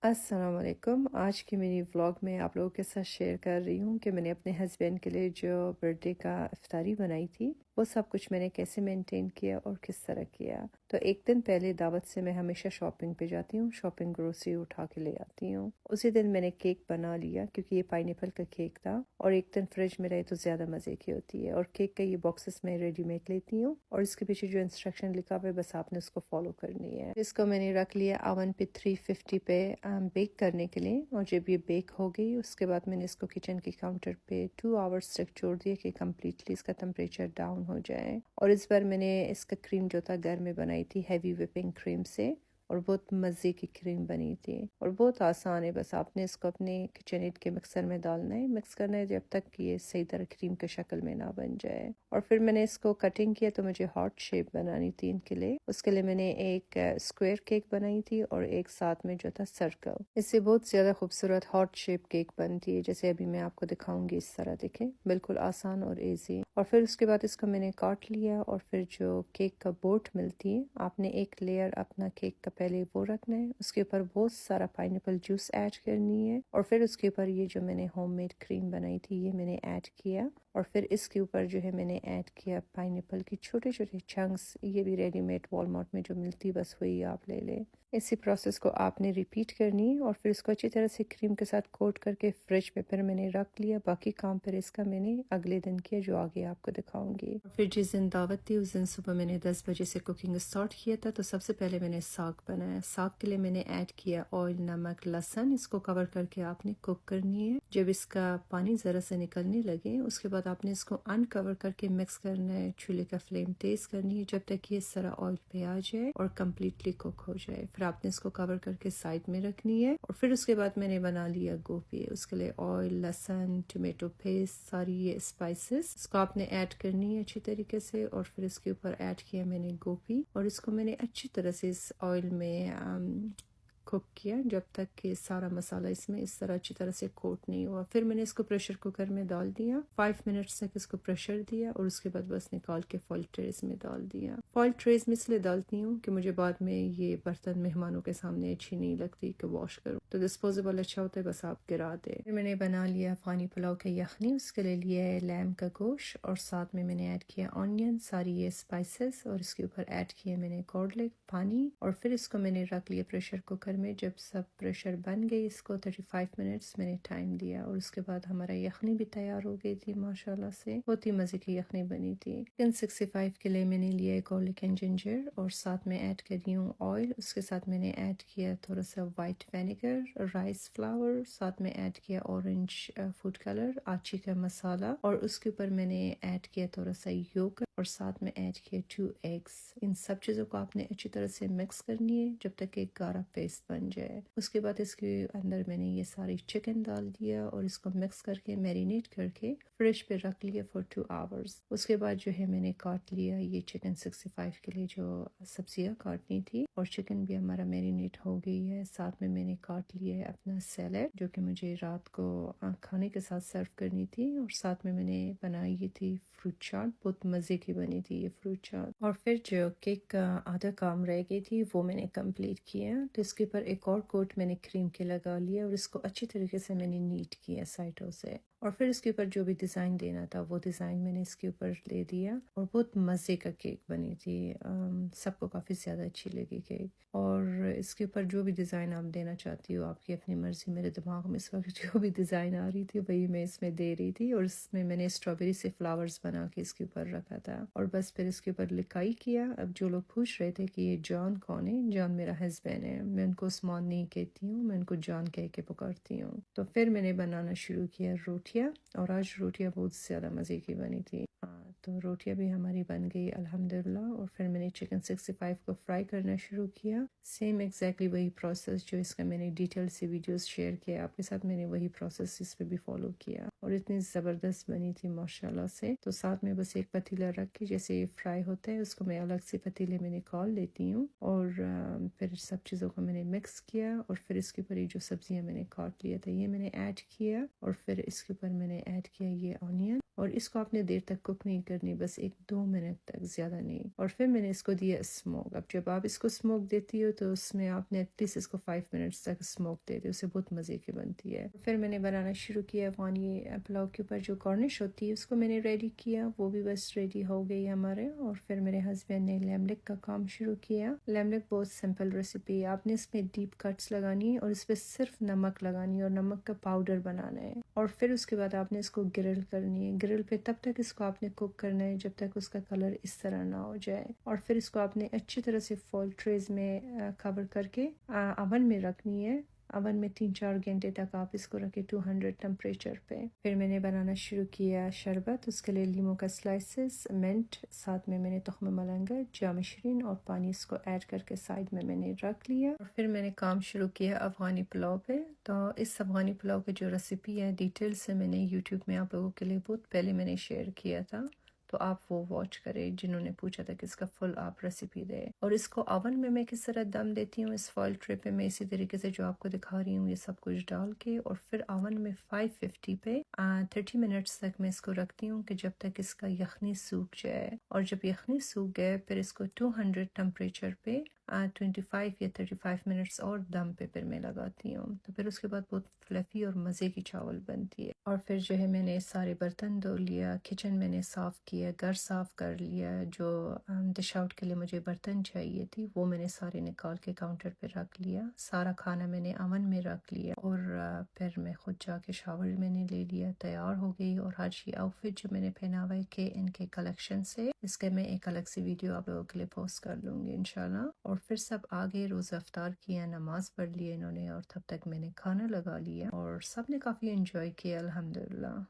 अस्सलाम वालेकुम। आज की मेरी व्लॉग में आप लोगों के साथ शेयर कर रही हूँ कि मैंने अपने हस्बैंड के लिए जो बर्थडे का इफ्तारी बनाई थी वो सब कुछ मैंने कैसे मेंटेन किया और किस तरह किया। तो एक दिन पहले दावत से मैं हमेशा शॉपिंग पे जाती हूँ, शॉपिंग ग्रोसरी उठा के ले आती हूँ। उसी दिन मैंने केक बना लिया क्योंकि ये पाइनएप्पल का केक था और एक दिन फ्रिज में रहे तो ज़्यादा मज़े की होती है। और केक का ये बॉक्सेस में रेडीमेड लेती हूँ और इसके पीछे जो इंस्ट्रक्शन लिखा हुआ है बस आपने उसको फॉलो करनी है। इसको मैंने रख लिया ओवन पे 350 पे बेक करने के लिए। और जब ये बेक हो गई उसके बाद मैंने इसको किचन के काउंटर पे 2 आवर्स तक छोड़ दिया कि कम्प्लीटली इसका टेम्परेचर डाउन हो जाए। और इस बार मैंने इसका क्रीम जो था घर में बनाई थी हैवी व्हिपिंग क्रीम से और बहुत मज़े की क्रीम बनी थी और बहुत आसान है। बस आपने इसको अपने किचन एड के मिक्सर में डालना है, मिक्स करना है जब तक कि ये सही तरह क्रीम के शक्ल में ना बन जाए। और फिर मैंने इसको कटिंग किया तो मुझे हॉट शेप बनानी थी इनके लिए। उसके लिए मैंने एक स्क्वायर केक बनाई थी और एक साथ में जो था सर्कल। इससे बहुत ज़्यादा खूबसूरत हॉट शेप केक बनती है जैसे अभी मैं आपको दिखाऊंगी। इस तरह देखें, बिल्कुल आसान और ईजी। और फिर उसके बाद इसको मैंने काट लिया और फिर जो केक का बोर्ड मिलती है आपने एक लेयर अपना केक का पहले वो रखना है, उसके ऊपर बहुत सारा पाइनएप्पल जूस ऐड करनी है और फिर उसके ऊपर ये जो मैंने होममेड क्रीम बनाई थी ये मैंने ऐड किया। और फिर इसके ऊपर जो है मैंने ऐड किया पाइनएप्पल की छोटे छोटे चंक्स। ये भी रेडीमेड वॉलमार्ट में जो मिलती बस वही आप ले लें। इसी प्रोसेस को आपने रिपीट करनी है और फिर इसको अच्छी तरह से क्रीम के साथ कोट करके फ्रिज में फिर मैंने रख लिया। बाकी काम फिर इसका मैंने अगले दिन किया जो आगे आपको दिखाऊंगी। फिर जिस दिन दावत थी उस दिन सुबह मैंने 10 बजे से कुकिंग स्टार्ट किया था। तो सबसे पहले मैंने साग बनाया। साग के लिए मैंने ऐड किया ऑयल, नमक, लहसुन। इसको कवर करके आपने कुक करनी है। जब इसका पानी जरा से निकलने लगे उसके बाद आपने इसको अनकवर करके मिक्स करना है। चूल्हे का फ्लेम तेज करनी है जब तक ये सारा ऑयल पे आ जाए और कम्प्लीटली कुक हो जाए। फिर आपने इसको कवर करके साइड में रखनी है। और फिर उसके बाद मैंने बना लिया गोभी। उसके लिए ऑयल, लहसुन, टोमेटो पेस्ट, सारी ये स्पाइसेस इसको आपने ऐड करनी है अच्छी तरीके से। और फिर इसके ऊपर ऐड किया मैंने गोभी और इसको मैंने अच्छी तरह से इस ऑयल में कुक किया जब तक कि सारा मसाला इसमें इस तरह अच्छी तरह से कोट नहीं हुआ। फिर मैंने इसको प्रेशर कुकर में डाल दिया। 5 मिनट्स तक इसको प्रेशर दिया और उसके बाद बस निकाल के फॉइल ट्रेस में डाल दिया। फॉइल ट्रेस में इसलिए डालती हूँ कि मुझे बाद में ये बर्तन मेहमानों के सामने अच्छी नहीं लगती कि वॉश करूँ। तो डिस्पोजेबल अच्छा होता है, बस आप गिरा दे। फिर मैंने बना लिया फानी पुलाव का यखनी। उसके लिए लिया है लैम का गोश्त और साथ में मैंने ऐड किया ऑनियन, सारी ये स्पाइसेस और इसके ऊपर ऐड किया मैंने गार्लिक, पानी। और फिर इसको मैंने रख लिया प्रेशर कुकर में। जब सब प्रेशर बन गई इसको 35 मिनट्स मैंने टाइम दिया और उसके बाद हमारा यखनी भी तैयार हो गई थी। माशाल्लाह से बहुत ही मजे की यखनी बनी थी। चिकन 65 के लिए मैंने लिया गार्लिक एंड जिंजर और साथ में ऐड कर रही हूँ ऑयल। उसके साथ मैंने ऐड किया थोड़ा सा वाइट विनेगर, राइस फ्लावर, साथ में ऐड किया ऑरेंज फूड कलर, आची का मसाला और उसके ऊपर मैंने ऐड किया थोड़ा सा योगर्ट और साथ में ऐड किया 2 एग्स। इन सब चीज़ों को आपने अच्छी तरह से मिक्स करनी है जब तक एक गाढ़ा पेस्ट बन जाए। उसके बाद इसके अंदर मैंने ये सारी चिकन डाल दिया और इसको मिक्स करके मैरिनेट करके फ्रिज पे रख लिया फॉर 2 आवर्स। उसके बाद जो है मैंने काट लिया ये चिकन 65 के लिए जो सब्जियां काटनी थी और चिकन भी हमारा मैरिनेट हो गई है। साथ में मैंने काट लिया है अपना सैलेड जो कि मुझे रात को खाने के साथ सर्व करनी थी। और साथ में मैंने बनाई थी फ्रूट चाट, बहुत मजे की बनी थी ये फ्रूट चाट। और फिर जो केक का आधा काम रह गई थी वो मैंने कंप्लीट किया। तो इसके ऊपर एक और कोट मैंने क्रीम के लगा लिया और इसको अच्छी तरीके से मैंने नीट किया साइडों से। और फिर इसके ऊपर जो भी डिज़ाइन देना था वो डिज़ाइन मैंने इसके ऊपर ले दिया और बहुत मज़े का केक बनी थी। सबको काफ़ी ज़्यादा अच्छी लगी केक। और इसके ऊपर जो भी डिज़ाइन आप देना चाहती हो आपकी अपनी मर्ज़ी। मेरे दिमाग में इस वक्त जो भी डिज़ाइन आ रही थी वही मैं इसमें दे रही थी। और इसमें मैंने स्ट्रॉबेरी से फ्लावर्स बना के इसके ऊपर रखा था और बस फिर इसके ऊपर लिखाई किया। अब जो लोग पूछ रहे थे कि ये जॉन कौन है, जॉन मेरा हस्बैंड है। मैं उनको उस्मान नहीं कहती हूँ, मैं उनको जॉन कह के पुकारती हूँ। तो फिर मैंने बनाना शुरू किया रोटियाँ और आज रोटियाँ बहुत ज़्यादा मज़े की बनी थी। तो रोटियां भी हमारी बन गई अल्हम्दुलिल्लाह। और फिर मैंने चिकन 65 को फ्राई करना शुरू किया। सेम एग्जैक्टली वही प्रोसेस जो इसका मैंने डिटेल से वीडियोस शेयर किया आपके साथ, मैंने वही प्रोसेस इस पे भी फॉलो किया और इतनी ज़बरदस्त बनी थी माशाल्लाह से। तो साथ में बस एक पतीला रख के जैसे ये फ्राई होता है उसको मैं अलग से पतीले में निकाल लेती हूँ। और फिर सब चीज़ों को मैंने मिक्स किया और फिर इसके ऊपर ये जो सब्जियां मैंने काट लिया था ये मैंने ऐड किया। और फिर इसके ऊपर मैंने ऐड किया ये ऑनियन और इसको आपने देर तक कुक नहीं करनी, बस 1-2 मिनट तक, ज़्यादा नहीं। और फिर मैंने इसको दिया स्मोक। अब जब आप इसको स्मोक देती हो तो उसमें आपने एटलीस्ट इसको 5 मिनट्स तक स्मोक दे दी, उससे बहुत मज़े की बनती है। फिर मैंने बनाना शुरू किया अफ़गानी पुलाव के ऊपर जो गार्निश होती है उसको मैंने रेडी किया, वो भी बस रेडी हो गई हमारे। और फिर मेरे हस्बैंड ने लेमलिक का काम शुरू किया। लेमलिक बहुत सिंपल रेसिपी है, आपने इसमें डीप कट्स लगानी है और इस पर सिर्फ नमक लगानी है और नमक का पाउडर बनाना है। और फिर उसके बाद आपने इसको ग्रिल करनी है। ग्रिल पे तब तक इसको आपने कुक करना है जब तक उसका कलर इस तरह ना हो जाए। और फिर इसको आपने अच्छी तरह से फॉइल ट्रेज में कवर करके अवन में रखनी है। अवन में 3-4 घंटे तक आप इसको रखें 200 टेम्परेचर पे। फिर मैंने बनाना शुरू किया शरबत। उसके लिए लीमू का स्लाइसेस, मिंट, साथ में मैंने तुख्म मलंगा, जामशरीन और पानी इसको ऐड करके साइड में मैंने रख लिया। और फिर मैंने काम शुरू किया अफ़गानी पुलाव पे। तो इस अफ़गानी पुलाव की जो रेसिपी है डिटेल से मैंने यूट्यूब में आप लोगों के लिए बहुत पहले मैंने शेयर किया था, तो आप वो वॉच करें जिन्होंने पूछा था कि इसका फुल आप रेसिपी दे। और इसको ओवन में मैं किस तरह दम देती हूँ इस फॉइल ट्रे पे, मैं इसी तरीके से जो आपको दिखा रही हूँ ये सब कुछ डाल के, और फिर ओवन में 550 पे 30 मिनट्स तक मैं इसको रखती हूँ कि जब तक इसका यखनी सूख जाए। और जब यखनी सूख गए फिर इसको 200 टेम्परेचर पे 25 या 35 मिनट्स और दम पे फिर मैं लगाती हूँ। तो फिर उसके बाद बहुत फ्लफी और मज़े की चावल बनती है। और फिर जो है मैंने सारे बर्तन धो लिया, किचन मैंने साफ़ किया, घर साफ़ कर लिया। जो डिश आउट के लिए मुझे बर्तन चाहिए थी वो मैंने सारे निकाल के काउंटर पे रख लिया। सारा खाना मैंने अवन में रख लिया। और फिर मैं खुद जाके शावर मैंने ले लिया, तैयार हो गई। और आज ये आउटफिट जो मैंने पहना हुआ है के इनके कलेक्शन से, इसके मैं एक अलग सी वीडियो आप लोगों के लिए पोस्ट कर लूँगी इंशाल्लाह। और फिर सब आगे रोज़ा अफ्तार किया, नमाज पढ़ लिया इन्होंने, और तब तक मैंने खाना लगा लिया और सब ने काफ़ी एंजॉय किया अल्हम्दुलिल्लाह।